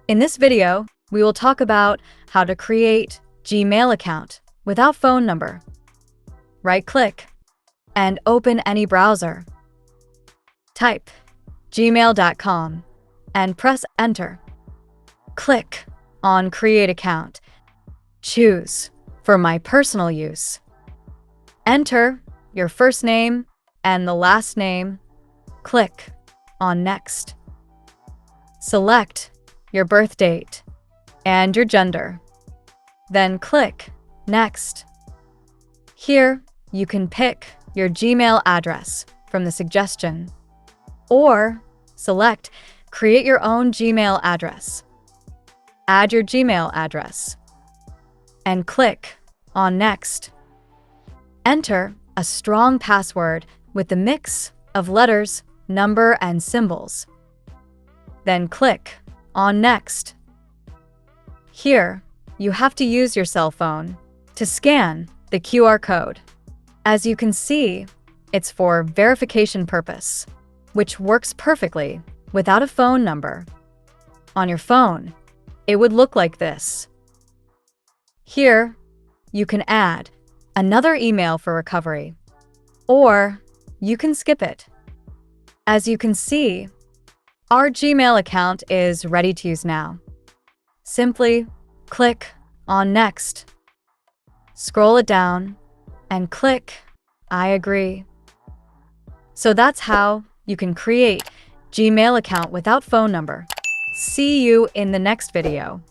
In this video, we will talk about how to create Gmail account without phone number. Right-click and open any browser. Type gmail.com and press Enter. Click on Create Account. Choose for my personal use. Enter your first name and the last name. Click on Next. Select your birth date and your gender. Then click Next. Here, you can pick your Gmail address from the suggestion, or select Create your own Gmail address. Add your Gmail address and click on Next. Enter a strong password with a mix of letters, number, and symbols. Then click on Next. Here, you have to use your cell phone to scan the QR code. As you can see, it's for verification purpose, which works perfectly without a phone number. On your phone, it would look like this. Here, you can add another email for recovery, or you can skip it. As you can see, our Gmail account is ready to use now. Simply click on Next. Scroll it down and click I agree. So that's how you can create Gmail account without phone number. See you in the next video.